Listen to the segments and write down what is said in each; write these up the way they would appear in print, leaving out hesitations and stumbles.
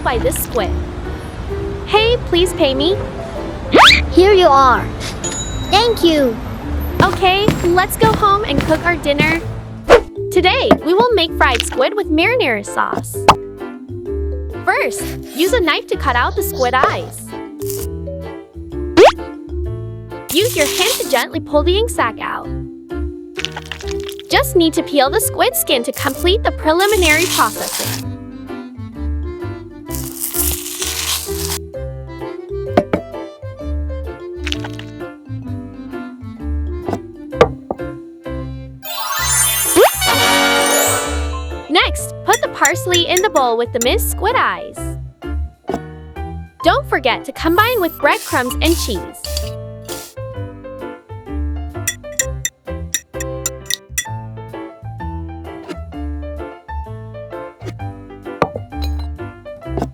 By this squid. Hey, please pay me. Here you are. Thank you. Okay, let's go home and cook our dinner. Today, we will make fried squid with marinara sauce. First, use a knife to cut out the squid eyes. Use your hand to gently pull the ink sac out. Just need to peel the squid skin to complete the preliminary processing. Next, put the parsley in the bowl with the minced squid eyes. Don't forget to combine with breadcrumbs and cheese.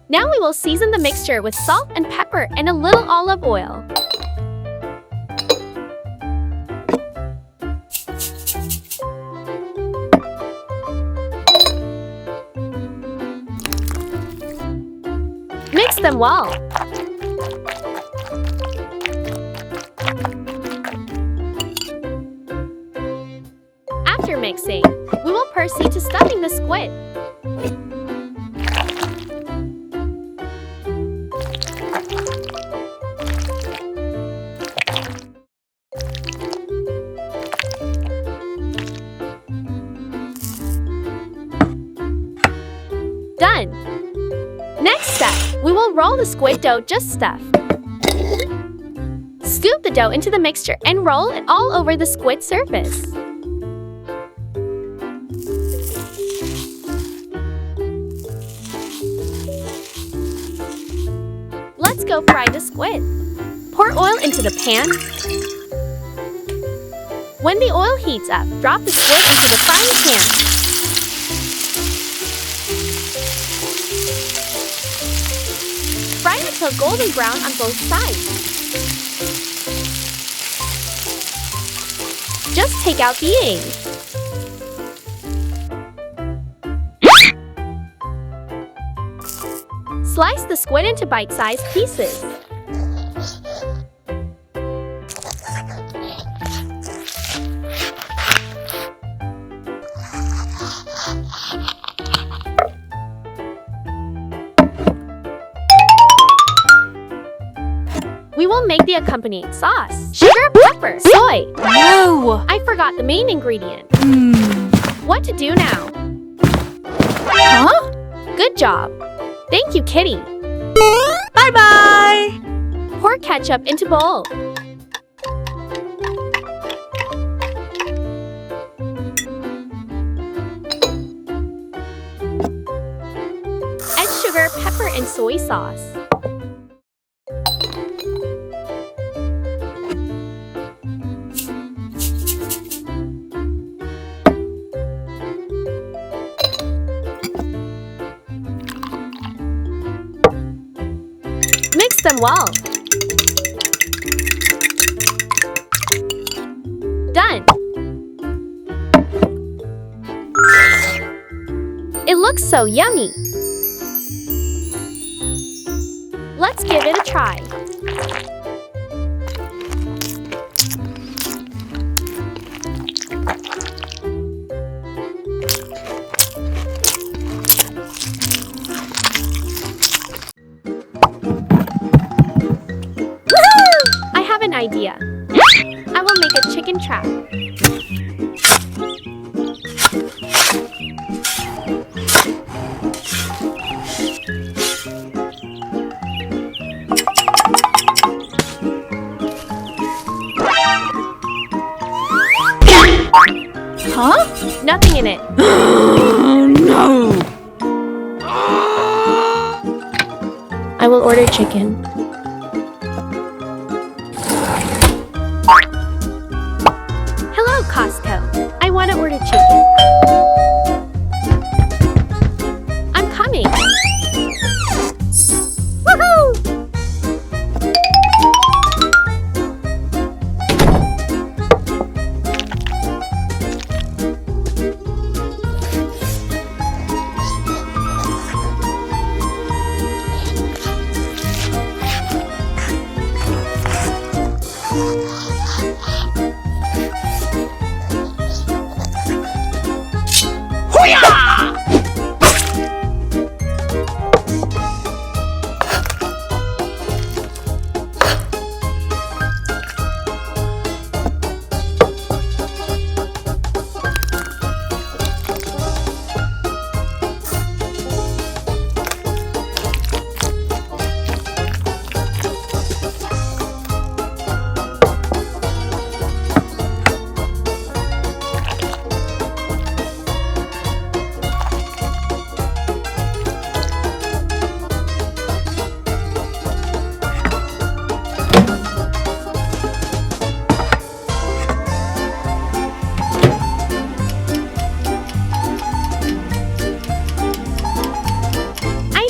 Now we will season the mixture with salt and pepper and a little olive oil. Mix them well. squid. Done! Next step, we will roll the squid dough just stuffed. Scoop the dough into the mixture and roll it all over the squid surface. Let's go fry the squid. Pour oil into the pan. When the oil heats up, drop the squid into the frying pan. Fry until golden brown on both sides. Just take out the egg. Slice the squid into bite-sized pieces. We will make the accompanying sauce. Sugar, pepper, soy. No! I forgot the main ingredient. What to do now? Huh? Good job. Thank you, Kitty. Bye-bye! Pour ketchup into bowl. Add sugar, pepper, and soy sauce. Mix them well. Done. It looks so yummy. Let's give it a try. I have an idea. I will make a chicken trap. Huh? Nothing in it. No! I will order chicken. Hello, Costco. I want to order chicken. I'm coming. Woohoo!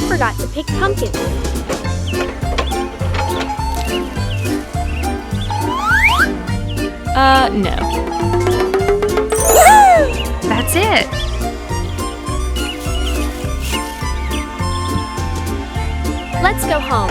Forgot to pick pumpkin. No. That's it. Let's go home.